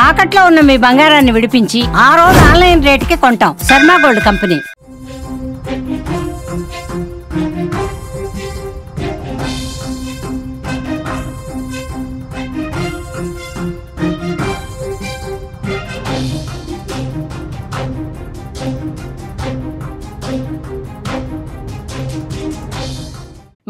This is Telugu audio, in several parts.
తాకట్లో ఉన్న మీ బంగారాన్ని విడిపించి ఆ రోజు ఆన్లైన్ రేటుకి కొంటాం. Sharma gold company.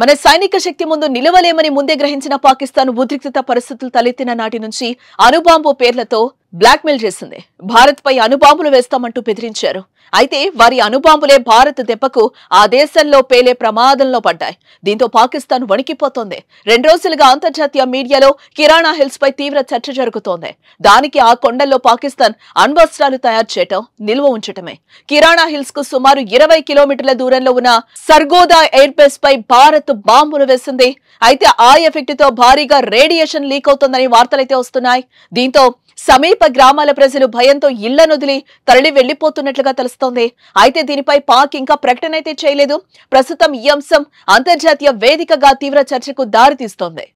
మన సైనిక శక్తి ముందు నిలవలేమని ముందే గ్రహించిన పాకిస్తాన్ ఉద్రిక్తత పరిస్థితులు తలెత్తిన నాటి నుంచి అణుబాంబు పేర్లతో బ్లాక్మెయిల్ చేసింది. భారత్ పై అణుబాంబులు వేస్తామంటూ బెదిరించారు. అయితే వారి అణుబాంబులే భారత్ దెబ్బకు ఆ దేశంలో పేలే ప్రమాదంలో పడ్డాయి. దీంతో పాకిస్తాన్ వణికిపోతోంది. 2 రోజులుగా అంతర్జాతీయ మీడియాలో కిరాణా హిల్స్ పై తీవ్ర చర్చ జరుగుతోంది. దానికి ఆ కొండల్లో పాకిస్తాన్ అణ్వస్త్రాలు తయారు చేయటం, నిల్వ ఉంచటమే. కిరాణా హిల్స్ కు సుమారు 20 కిలోమీటర్ల దూరంలో ఉన్న సర్గోదా ఎయిర్ బేస్ పై భారత్ బాంబులు వేసింది. అయితే ఆ ఎఫెక్ట్ తో భారీగా రేడియేషన్ లీక్ అవుతోందని వార్తలైతే వస్తున్నాయి. దీంతో సమీప గ్రామాల ప్రజలు భయంతో ఇళ్లనొదిలి తరలి వెళ్లిపోతున్నట్లుగా తెలుస్తోంది. అయితే దీనిపై పాక్ ఇంకా ప్రకటన అయితే చేయలేదు. ప్రస్తుతం ఈ అంశం అంతర్జాతీయ వేదికగా తీవ్ర చర్చకు దారితీస్తోంది.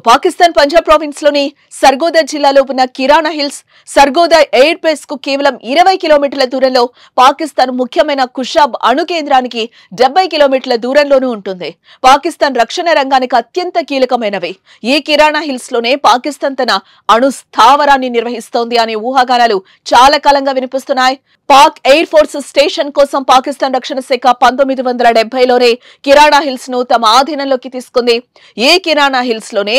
పాకిస్తాన్ పంజాబ్ ప్రావిన్స్ లోని సర్గోదా జిల్లాలో ఉన్న కిరాణా హిల్స్ సర్గోదా ఎయిర్ బేస్ కు కేవలం 20 కిలోమీటర్ల దూరంలో, పాకిస్తాన్ ముఖ్యమైన కుషాబ్ అణు కేంద్రానికి 70 కిలోమీటర్ల దూరంలోనూ ఉంటుంది. పాకిస్తాన్ రక్షణ రంగానికి అత్యంత కీలకమైనవి. ఈ కిరాణా హిల్స్ లోనే పాకిస్తాన్ తన అణు స్థావరాన్ని నిర్వహిస్తోంది అనే ఊహాగానాలు చాలా కాలంగా వినిపిస్తున్నాయి. పాక్ ఎయిర్ ఫోర్స్ స్టేషన్ కోసం పాకిస్తాన్ రక్షణ శాఖ 1970లోనే కిరాణా హిల్స్ ను తమ ఆధీనంలోకి తీసుకుంది. ఈ కిరాణా హిల్స్ లోనే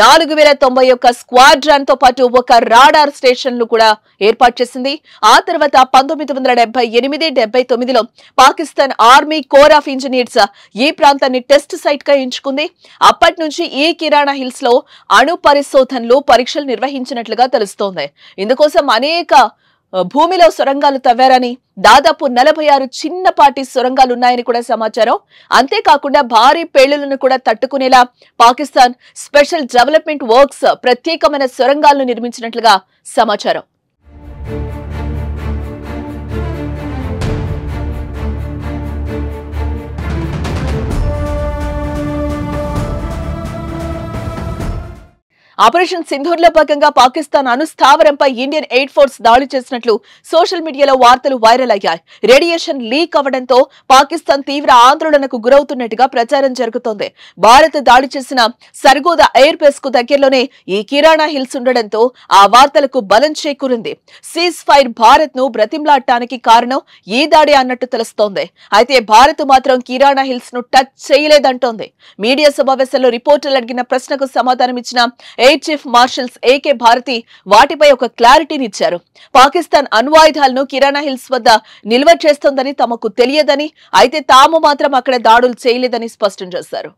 4091 స్క్వాడ్రాన్ తో పాటు ఒక రాడార్ స్టేషన్లు కూడా ఏర్పాటు చేసింది. ఆ తర్వాత 1978-79లో Pakistan army corps of engineers ఈ ప్రాంతాన్ని టెస్ట్ సైట్ గా ఎంచుకుంది. అప్పటి నుంచి ఈ కిరాణా హిల్స్ లో అణు పరిశోధనలు, పరీక్షలు నిర్వహించినట్లుగా తెలుస్తోంది. ఇందుకోసం అనేక భూమిలో సొరంగాలు తవ్వారని, దాదాపు 46 చిన్నపాటి సొరంగాలున్నాయని కూడా సమాచారం. అంతేకాకుండా భారీ పేలులను కూడా తట్టుకునేలా పాకిస్తాన్ స్పెషల్ డెవలప్మెంట్ వర్క్స్ ప్రత్యేకమైన సొరంగాలను నిర్మించినట్లుగా సమాచారం. ఆపరేషన్ సింధూర్ లో భాగంగా పాకిస్తాన్ అణుస్థావరంపై ఇండియన్ ఎయిర్ ఫోర్స్ దాడి చేసినట్లు సోషల్ మీడియాలో వార్తలు వైరల్ అయ్యాయి. రేడియేషన్ లీక్ అవడంతో పాకిస్తాన్ తీవ్ర ఆందోళనకు గురవుతున్నట్టుగా ప్రచారం జరుగుతోంది. భారత్ దాడి చేసిన సర్గోదా ఎయిర్ బేస్ కు దగ్గరలోనే ఈ కిరాణా హిల్స్ ఉండడంతో ఆ వార్తలకు బలం చేకూరింది. సీజ్ ఫైర్ భారత్ ను బ్రతిమ్లాడటానికి కారణం ఈ దాడి అన్నట్టు తెలుస్తోంది. అయితే భారత్ మాత్రం కిరాణా హిల్స్ ను టచ్ చేయలేదంటోంది. మీడియా సమావేశంలో రిపోర్టర్లు అడిగిన ప్రశ్నకు సమాధానం ఇచ్చిన air chief marshals AK Bharti వాటిపై ఒక క్లారిటీనిచ్చారు. పాకిస్తాన్ అణ్వాయుధాలను కిరాణా హిల్స్ వద్ద నిల్వ చేస్తోందని తమకు తెలియదని, అయితే తాము మాత్రం అక్కడ దాడులు చేయలేదని స్పష్టం చేశారు.